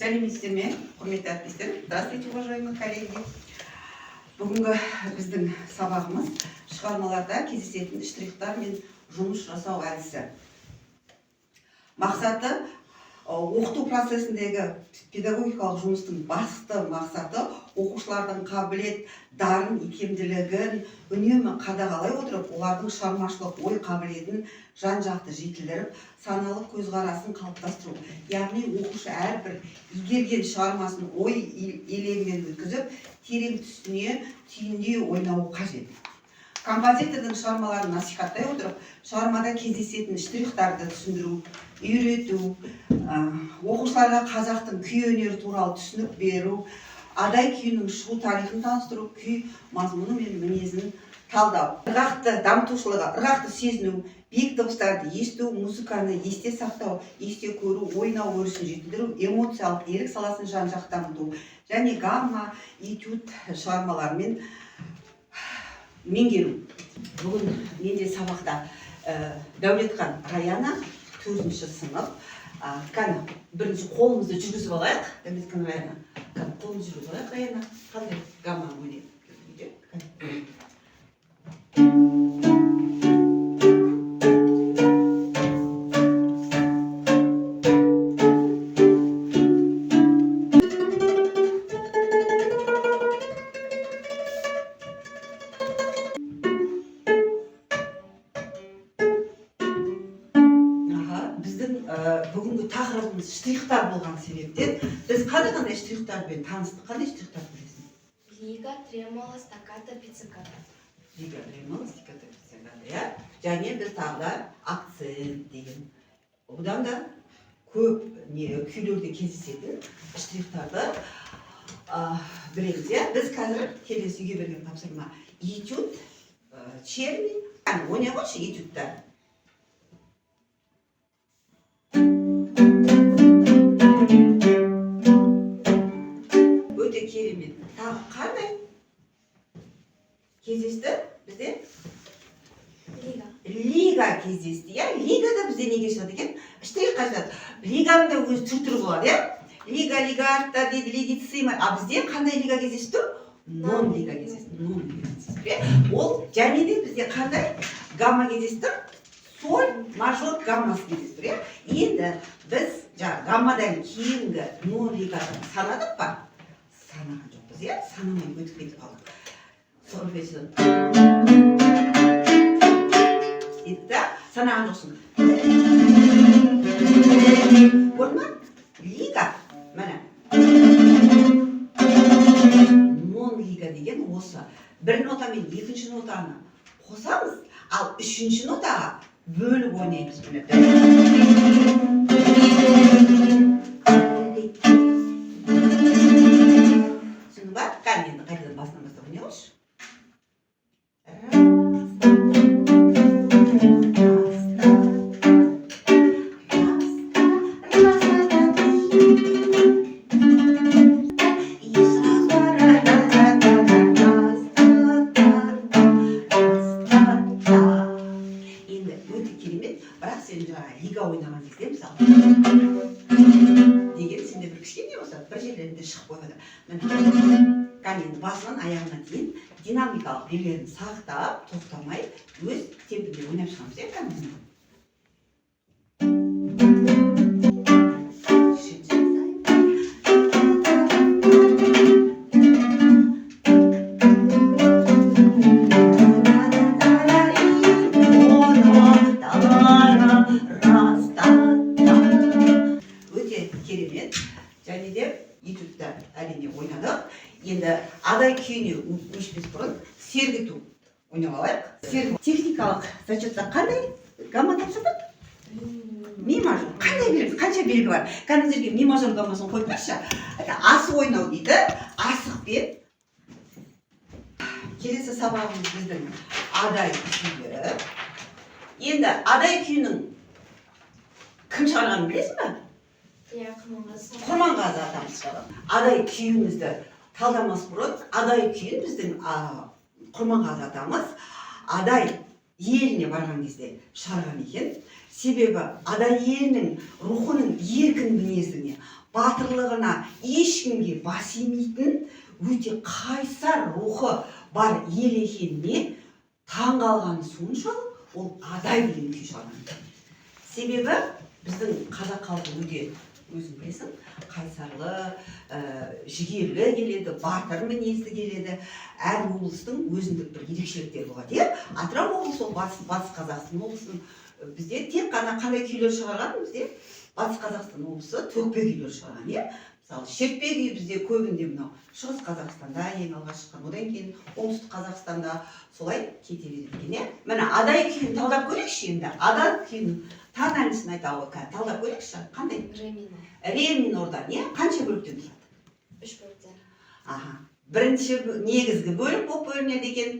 Сәлеметсіздер ме, құрметті әріптестер? Здравствуйте, уважаемые коллеги. Бүгінгі біздің сабағымыз шығармаларда кездесетін штрихтар мен жұмыс жасау әдісі. Мақсаты оқыту процесіндегі педагогикалық жұмыстың басты мақсаты оқушылардың қабілет, дарын, икемділігін үнемі қадағалай отырып, олардың шығармашылық ой қабілетін жан-жақты жетілдіріп, саналы көзқарасын қалыптастыру. Яғни оқушы әрбір игерген шығармасын ой елегінен өткізіп, терең түсіне түйіндей ойнауы қажет. Композитордың шығармаларын насихаттай отырып, шығармада кездесетін штрихтарды түсіндіру, үйрету, оқушыларға қазақтың күй өнері туралы түсінік беру, адай күйінің шығу тарихын таныстыру, күй мазмұны мен мінезін талдау. Ырғақты дамытушылығы, ырғақты сезіну, биік дыбыстарды есту, музыканы есте сақтау, есте көру, ойнау өрісін жетілдіру, эмоциялық ерік саласын жан-жақты дамыту, және гамма, этюд шығармаларымен меңгеру. Бүгін менде сабақта Дәулетхан Раяна, 4-ші сынып. Кәні бірінші қолымызды жүргізіп алайық. Дәулетхан Раяна. Кәні қолымызды жүргізіп алайық, Раяна. Қандай гамма өнер? Бүгінгі тақырыбымыз штрихтар болған себептен біз қандай штрихтармен таныстық? Қандай штрихтар білесің? Лига, тремоло, стаккато, пиццикато. Лига, тремоло, стаккато, пиццикато. Және біз тағы да акцент деген. Бұдан да көп күйлерде кездесетін штрихтарды білеміз. Біз қазір келесі үйге берген тапсырма этюд, черный. Ойнай қойшы этюдтар. Өте керемет. Тағы қандай кездесті бізде? Лига кездесті. Лигада бізде неге шығады екен? Штрихқа шығады. Лиганың да өз түр-түрі болады. Лига, лигарта дейді, лигицима. А бізде қандай лига кездесті? Non-лига кездесті. Ол және де бізде қандай гамма кездесті? Соль, мажор, гаммасы кездесті. Енді біз гаммадан кейінгі non-лиганы санадық па? Санаған жоқпыз, санамай өтіп кетіп қалдық. Солфеджион. Деді да, санаған жоқсың. Көрді ма? Лига, мәне. Non-лига деген осы. Бір нота мен екінші нотаны қосамыз, ал үшінші нотаға бөліп ойнаймыз. Енді қайтадан басынан бастап ойнай қойшы. Енді өте керемет, бірақ сен лига ойнаған кезде мысалы деген сенде бір кішкене болса бір жерлерінде шығып қойғады. Енді басынан аяғына дейін динамикалық белгілерін сақтап, тоқтамай, өз темпінде ойнап шығамыз. Өте керемет. Және де этюдті әрине ойнадық. Енді адай күйіне өшпес бұрын сергіту ойнап алайық. Техникалық зачетта қандай гамма тапсырдық? Ми мажор. Қандай белгі? Қанша белгі бар? Кәдіміздерге ми мажор гаммасын қойып берші. Асық ойнау дейді. Асықпен. Келесі сабағымыз біздің адай күйі. Енді адай күйінің кім шығарғанын білесің ба? Құрманғазы атамыз шығарған. Адай күйімізді талдамас бұрын, адай күйін біздің Құрманғазы атамыз адай еліне барған кезде шығарған екен. Себебі адай елінің рухының еркін мінезіне, батырлығына ешкімге бас имейтін өте қайсар рухы бар ел екеніне таң қалғаны соншалық ол адай деген күй шығарған. Себебі біздің қазақ халқы өте өзің білесің, қайсарлы, жігерлі келеді, батыр мінезді келеді. Әр облыстың өзіндік бір ерекшеліктері болады. Атырау облысы ол батыс Қазақстан облысының бізде тек қана қандай күйлер шығарған, бізде батыс Қазақстан облысы төкпе күйлер шығарған. Мысалы, шертпе күй бізде көбінде мынау шығыс Қазақстанда ең алғаш шыққан, одан кейін оңтүстік Қазақстанда солай кете береді. Міне адай күйін талдап көрейікші енді. Адай күйін тан әнісін айта ғой, талдап көрейікші. Қандай? Ре минордан, қанша бөліктен тұрады? 3 бөліктен. Бірінші негізгі бөлік болып бөлінеді екен,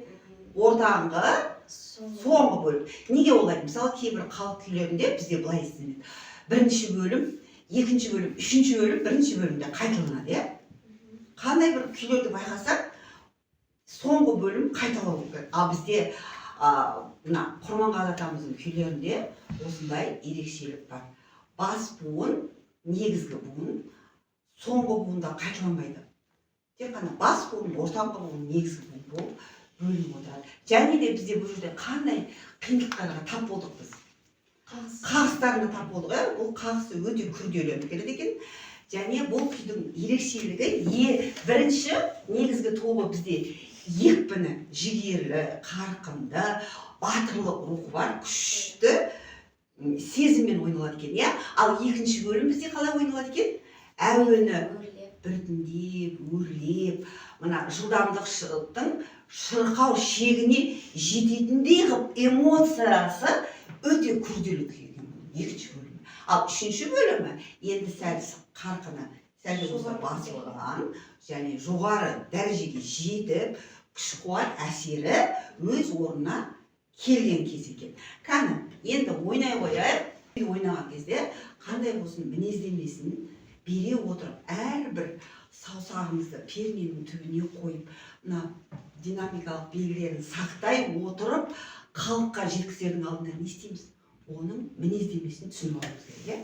ортаңғы, соңғы бөлік. Неге олай? Мысалы, кейбір халық күйлерінде бізде былай естіледі. Бірінші бөлім, екінші бөлім, үшінші бөлім, бірінші бөлімде қайталанады. Қандай бір күйлерді байқасақ, соңғы бөлім қайталау керек. Ал бізде мына Құрманғазы атамыздың күйлерінде осындай ерекшелік бар. Бас буын, негізгі буын, соңғы буында қайталанбайды. Тек қана бас буын, ортаңғы буын, негізгі буын болып бөлініп отырады. Және де бізде бұл жерде қандай қиындықтарға тап болдық біз. Қағыстарына тап болдық. Бұл қағысы өте күрделеніп келеді екен. Және бұл күйдің ерекшелігі бірінші негізгі тобы бізде екпіні, жігерлі, қарқынды, батырлық рухы бар, күшті сезіммен ойналады екен. Ал екінші бөлім бізде қалай ойналады екен? Әуені біртіндеп, өрлеп, мына жылдамдықтың шырқау шегіне жететіндей қылып эмоциясы өте күрделі күй екен екінші бөлімі. Ал үшінші бөлімі енді сәл қарқыны, сәл басылған және жоғары дәрежеге жетіп, күш-қуат әсері өз орнына келген кез екен. Кәні, енді ойнай қояйық. Ойнаған кезде қандай болсын мінездемесін бере отырып, әрбір саусағымызды перненің түбіне қойып, мына динамикалық белгілерін сақтай отырып, халыққа жеткізердің алдында не істейміз? Оның мінездемесін түсініп алуымыз керек.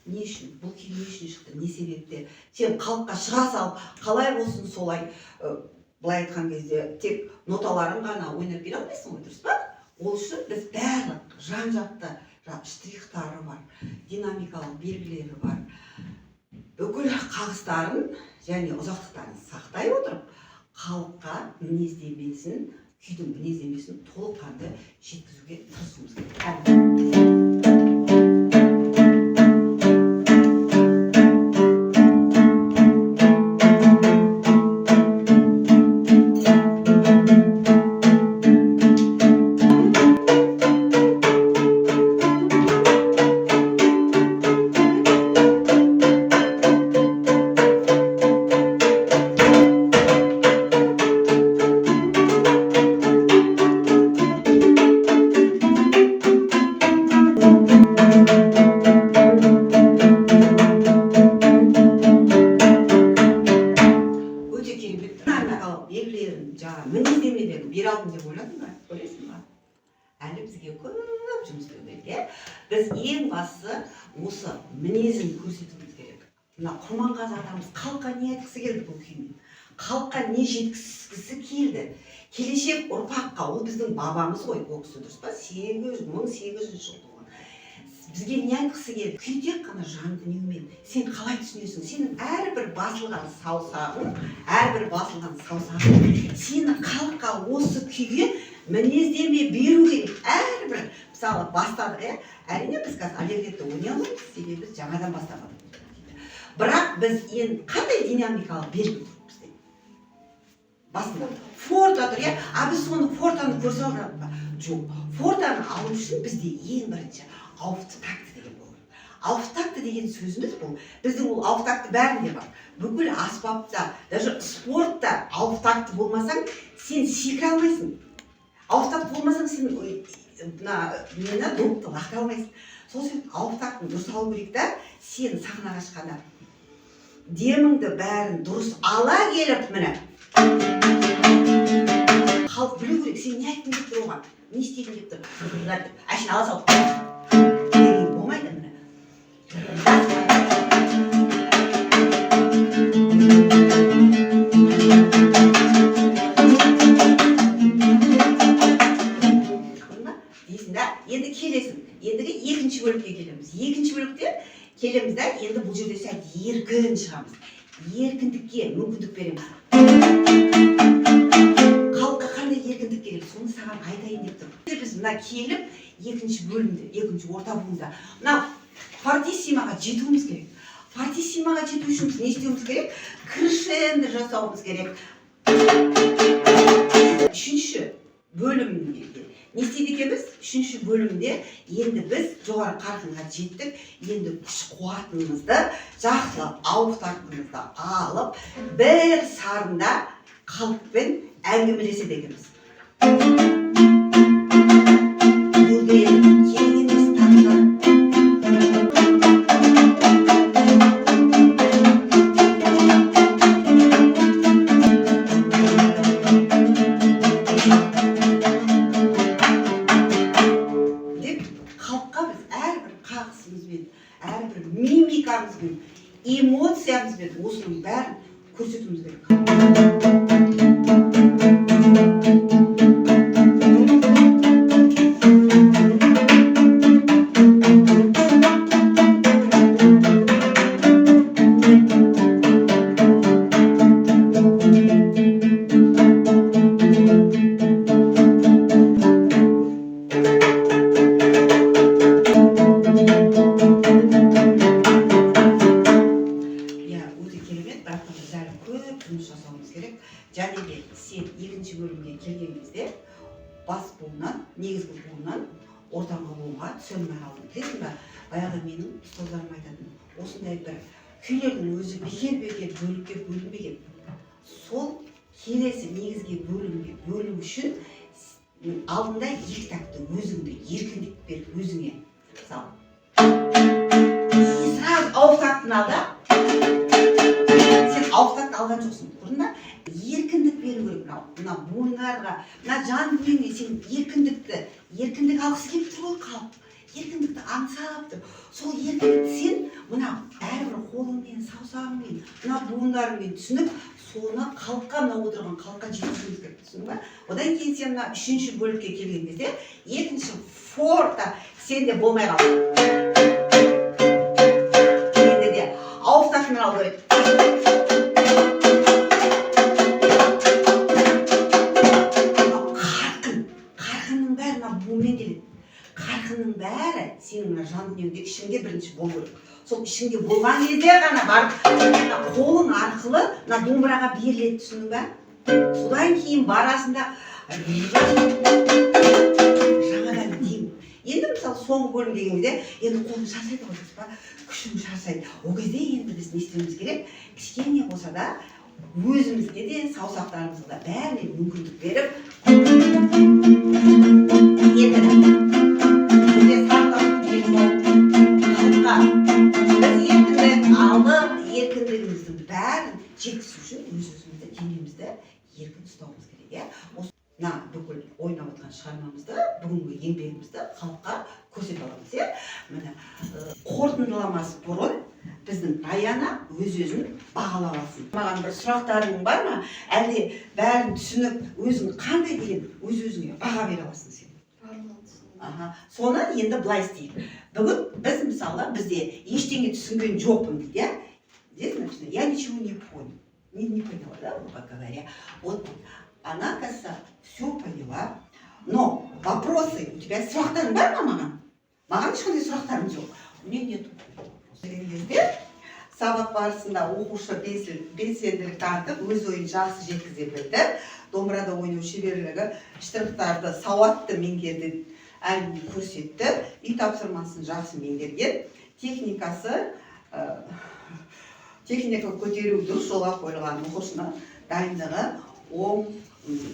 Не үшін? Бұл күй не үшін шықты? Не себепте? Сен халыққа шыға салып, қалай болсын солай, былай айтқан кезде тек ноталарын ғана ойнап бере алмайсың ғой, дұрыс па? Ол үшін біз барлық жан-жақты штрихтары бар, динамикалық белгілері бар. Бүкіл қағыстарын және ұзақтықтарын сақтай отырып, халыққа мінездемесін, күйдің мінездемесін толыққанды жеткізуге тырысуымыз керек. Мінездемелерін бере алдым деп ойладың ба? Ойлайсың ба? Әлі бізге көп жұмыс істеу керек. Біз ең бастысы осы мінезін көрсетуіміз керек. Мына Құрманғазы атамыз халыққа не айтқысы келді бұл күймен? Халыққа не жеткізгісі келді? Келешек ұрпаққа, ол біздің бабамыз ғой, ол кісі дұрыс па? 1800 жыл туған. Бізге не айтқысы келді? Күй тек қана жан дүниемен. Сен қалай түсінесің? Сенің әрбір басылған саусағың, сені халыққа осы күйге мінездеме беру керек. Әрбір, мысалы, бастады, әрине біз қазір аллергетті ойнай алмаймыз, себебі біз жаңадан бастамадық. Бірақ біз енді қандай динамикалық белгі тұр бізде? Басында форта тұр, а біз соны фортаны көрсе алдық па? Жоқ, фортаны алу үшін бізде ең бірінші ауфтакты деген болу. Ауфтакты деген сөзіміз бұл. Біздің ол ауфтакты бәрінде бар. Бүкіл аспапта, даже спортта ауфтакты болмасаң, сен секіре алмайсың. Ауфтакты болмасаң, сен мені допты лақтай алмайсың. Сол себепті ауфтактың дұрыс алу керек та, сен сахнаға шыққанда деміңді бәрін дұрыс ала келіп, міне. Халық білу керек, сен не айттың деп тұр оған? Не істедің деп тұр? Әшін ала салып. Деген болмайды, міне. бұл жерде сәл еркін шығамыз. Еркіндікке мүмкіндік береміз. Халыққа қандай еркіндік керек, соны саған айтайын деп тұр. Біз мына келіп, екінші бөлімде, екінші орта буында, мына фортиссимаға жетуіміз керек. Фортиссимаға жету үшін біз не істеуіміз керек? Кришендо жасауымыз керек. Үшінші бөлімде не істейді екенбіз? Үшінші бөлімде енді біз жоғары қарқынға жеттік. Енді күш қуатымызды жақсылап ауықтартуымызды алып, бір сарында халықпен әңгімелеседі екенбіз. Әрбір мимикамызбен, эмоциямызбен осының бәрін көрсетуіміз керек. Жұмыс жасауымыз керек. Және де сен екінші бөлімге келген кезде бас буыннан, негізгі буыннан ортаңғы буынға түсе алмай қалдың. Білесің бе? Баяғыда менің ұстаздарым айтатын, осындай бір күйлердің өзі бекер бөлікке бөлінбеген. Сол келесі негізге бөлімге бөлу үшін алдында екі кітапты өзіңді еркіндік бер өзіңе. Мысалы, сразу ауықтаттың алда. Ауықтатты алған жоқсың, көрдің ба? Еркіндік беру керек мына буындарға, мына жан дүниеңе сен еркіндік алғысы келіп тұр ғой халық. Еркіндікті аңсап тұр. Сол еркіндікті сен мына әрбір қолыңмен, саусағыңмен, мына буындарыңмен түсініп, соны халыққа, мына отырған халыққа жеткізуіміз керек, түсіндің ба? Одан кейін сен мына үшінші бөлікке келген кезде, екінші форта сенде болмай қалды. Енді де ауықтатын алу керек. Қарқынның бәрі сенің жан дүниеңде ішіңде бірінші болу керек. Сол ішіңде болған кезде ғана барып қолың арқылы домбыраға беріледі, түсіндің ба? Содан кейін барасында жаңадан деймін. Енді мысалы соңғы бөлім деген кезде енді қолың шаршайды ғой, күшің шаршайды. Ол кезде енді біз не істеуіміз керек? Кішкене болса да өзімізге де саусақтарымызға да бәріне мүмкіндік беріп еркіндігіміздің бәрін жеткізу үшін өз-өзімізді, денемізді еркін ұстауымыз керек. Мына бүкіл ойнап отқан шығармамызды, бүгінгі еңбегімізді халыққа көрсете аламыз. Міне қорытындыламас бұрын біздің Раяна өз-өзін бағалап алсын. Маған бір сұрақтарың бар ма? Әлде бәрін түсініп, өзің қандай деген өз-өзіңе баға бере аласың сен? Соны енді былай істейік. Бүгін біз мысалы бізде ештеңе түсінген жоқпын дейді. Здесь написано, я ничего не понял. Не поняла, да, грубо говоря. Вот она, кажется, все поняла. Но вопросы, у тебя сұрақтарың бар ма маған? Маған ешқандай сұрақтарың жоқ. У меня нету. Деген кезде сабақ барысында оқушы белсенділік танытып, өз ойын жақсы жеткізе білді. Домбырада ойнау шеберлігі, штрихтарды сауатты меңгерді, әңгіме көрсетті. Үй тапсырмасын жақсы меңгерген. Техника көтеру дұрыс жолға қойылған оқушының дайындығы оң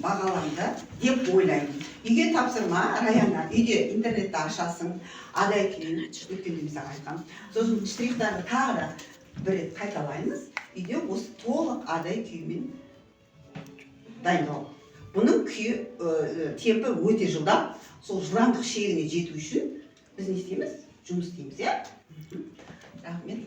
бағаланды деп ойлаймын. Үйге тапсырма, Раяна, үйде интернетті ашасың, адай күйін, өткенде мысалы айтқан. Сосын штрихтарды тағы да бір рет қайталаймыз. Үйде осы толық адай күйімен дайындау. Бұның темпі өте жылдам. Сол жылдамдық шегіне жету үшін біз не істейміз? Жұмыс істейміз, иә? Рахмет.